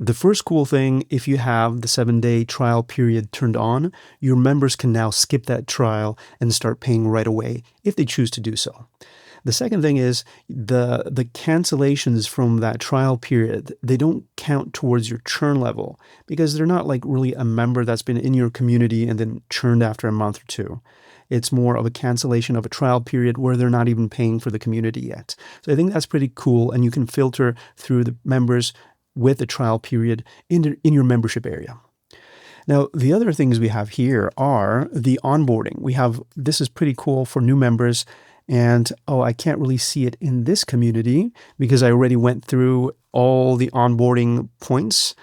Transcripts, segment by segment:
The first cool thing, if you have the 7-day trial period turned on, your members can now skip that trial and start paying right away if they choose to do so. The second thing is the cancellations from that trial period, they don't count towards your churn level because they're not like really a member that's been in your community and then churned after a month or two. It's more of a cancellation of a trial period where they're not even paying for the community yet. So I think that's pretty cool, and you can filter through the members with the trial period in your membership area. Now, the other things we have here are the onboarding. This is pretty cool for new members. And, I can't really see it in this community because I already went through all the onboarding points.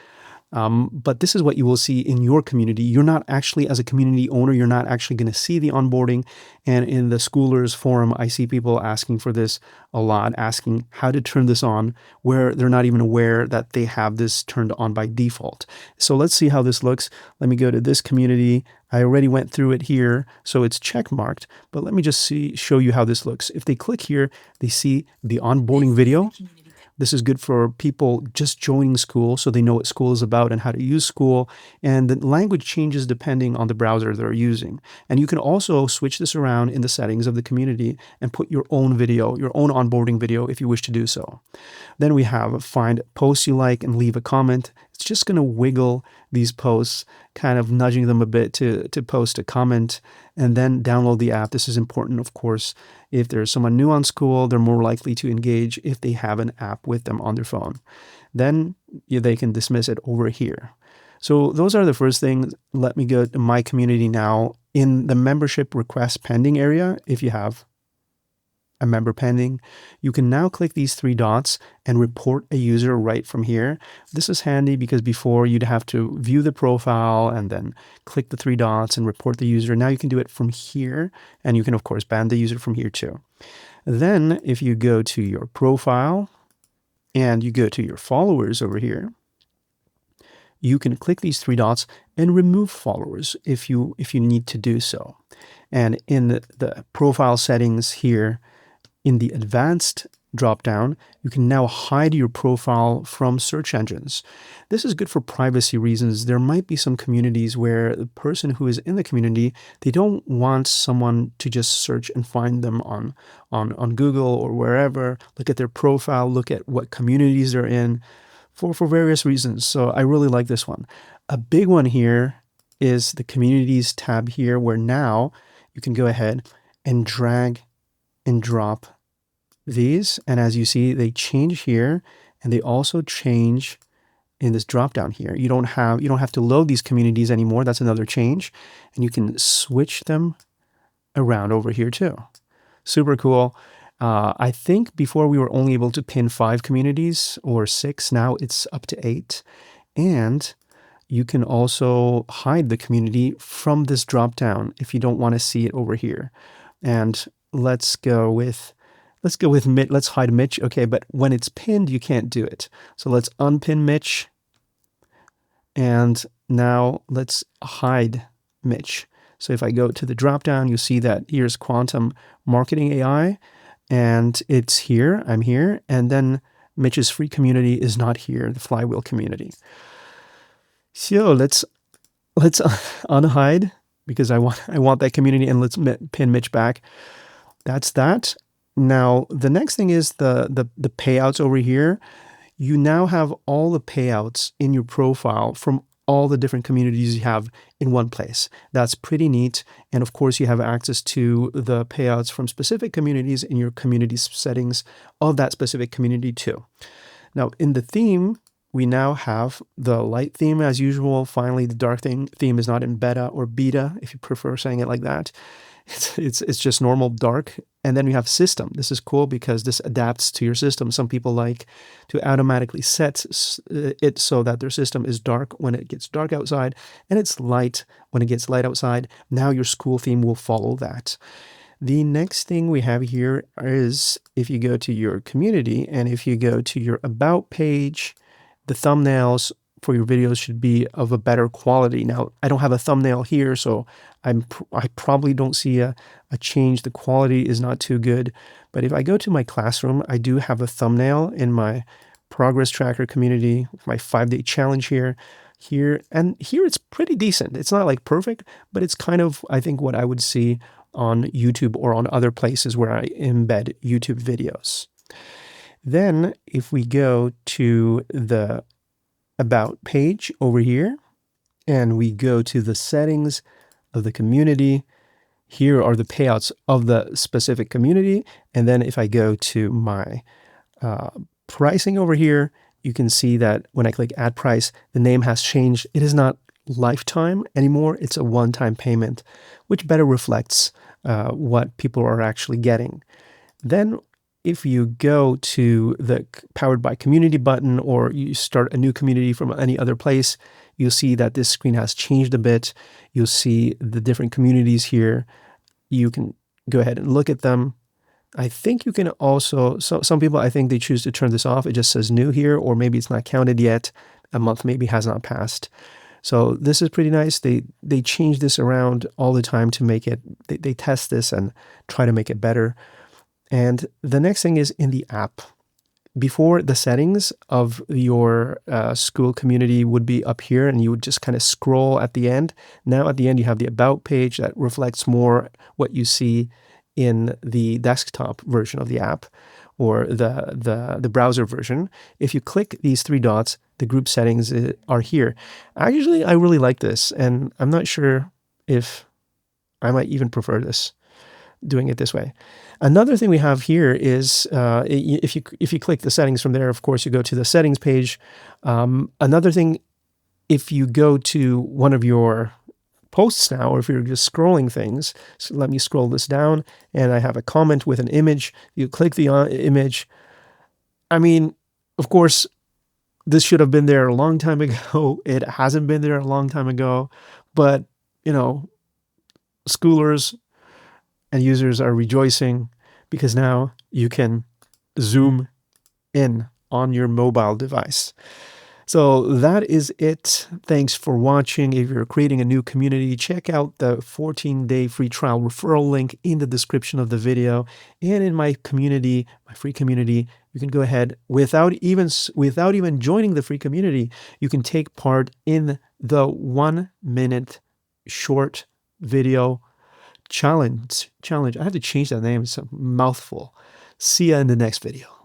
But this is what you will see in your community. You're not actually, as a community owner, you're not actually going to see the onboarding. And in the Schoolers forum, I see people asking for this a lot, asking how to turn this on, where they're not even aware that they have this turned on by default. So let's see how this looks. Let me go to this community. I already went through it here, so it's check marked, but let me just show you how this looks. If they click here, they see the onboarding video. This is good for people just joining Skool so they know what Skool is about and how to use Skool. And the language changes depending on the browser they're using. And you can also switch this around in the settings of the community and put your own video, your own onboarding video if you wish to do so. Then we have find posts you like and leave a comment. It's just going to wiggle these posts, kind of nudging them a bit to post a comment, and then download the app. This is important, of course. If there's someone new on Skool, they're more likely to engage if they have an app with them on their phone. Then they can dismiss it over here. So those are the first things. Let me go to my community now. In the membership request pending area, if you have a member pending, you can now click these 3 dots and report a user right from here. This is handy because before you'd have to view the profile and then click the 3 dots and report the user. Now you can do it from here, and you can of course ban the user from here too. Then if you go to your profile and you go to your followers over here, you can click these 3 dots and remove followers if you need to do so. And in the profile settings here, in the advanced dropdown, you can now hide your profile from search engines. This is good for privacy reasons. There might be some communities where the person who is in the community, they don't want someone to just search and find them on Google or wherever, look at their profile, look at what communities they're in for various reasons. So I really like this one. A big one here is the communities tab here, where now you can go ahead and drag and drop these, and as you see, they change here, and they also change in this drop down here. You don't have to load these communities anymore. That's another change, and you can switch them around over here too. Super cool. I think before we were only able to pin 5 communities or 6. Now it's up to 8, and you can also hide the community from this drop down if you don't want to see it over here. And let's go with Mitch. Let's hide Mitch. Okay, but when it's pinned, you can't do it. So let's unpin Mitch. And now let's hide Mitch. So if I go to the dropdown, you'll see that here's Quantum Marketing AI, and it's here. I'm here. And then Mitch's free community is not here, the Flywheel community. So let's unhide, because I want that community, and let's pin Mitch back. That's that. Now, the next thing is the payouts over here. You now have all the payouts in your profile from all the different communities you have in one place. That's pretty neat. And of course, you have access to the payouts from specific communities in your community settings of that specific community too. Now, in the theme, we now have the light theme as usual. Finally, the dark theme is not in beta or beta, if you prefer saying it like that. It's just normal dark. And then we have system. This is cool because this adapts to your system. Some people like to automatically set it so that their system is dark when it gets dark outside, and it's light when it gets light outside. Now your Skool theme will follow that. The next thing we have here is, if you go to your community and if you go to your about page, the thumbnails for your videos should be of a better quality. Now, I don't have a thumbnail here, so I probably don't see a change. The quality is not too good. But if I go to my classroom, I do have a thumbnail in my progress tracker community, my 5-day challenge here. Here it's pretty decent. It's not like perfect, but it's kind of, I think, what I would see on YouTube or on other places where I embed YouTube videos. Then if we go to the About page over here, and we go to the settings of the community, here are the payouts of the specific community. And then if I go to my pricing over here, you can see that when I click add price, the name has changed. It is not lifetime anymore. It's a one-time payment, which better reflects what people are actually getting. Then if you go to the powered by community button, or you start a new community from any other place, you'll see that this screen has changed a bit. You'll see the different communities here. You can go ahead and look at them. I think you can also, some people, I think they choose to turn this off. It just says new here, or maybe it's not counted yet. A month maybe has not passed. So this is pretty nice. They change this around all the time to make it, they test this and try to make it better. And the next thing is in the app. Before, the settings of your Skool community would be up here, and you would just kind of scroll at the end. Now at the end, you have the About page that reflects more what you see in the desktop version of the app, or the browser version. If you click these three dots, the group settings are here. Actually, I really like this, and I'm not sure if I might even prefer this, doing it this way. Another thing we have here is if you click the settings from there, of course, you go to the settings page. Another thing, if you go to one of your posts now, or if you're just scrolling things, so let me scroll this down, and I have a comment with an image. You click the image. I mean, of course, this should have been there a long time ago. It hasn't been there a long time ago, but you know, schoolers and users are rejoicing because now you can zoom in on your mobile device. So that is it. Thanks for watching. If you're creating a new community, check out the 14-day free trial referral link in the description of the video. And in my community, my free community, you can go ahead without even joining the free community. You can take part in the 1-minute short video challenge. I have to change that name. It's a mouthful. See ya in the next video.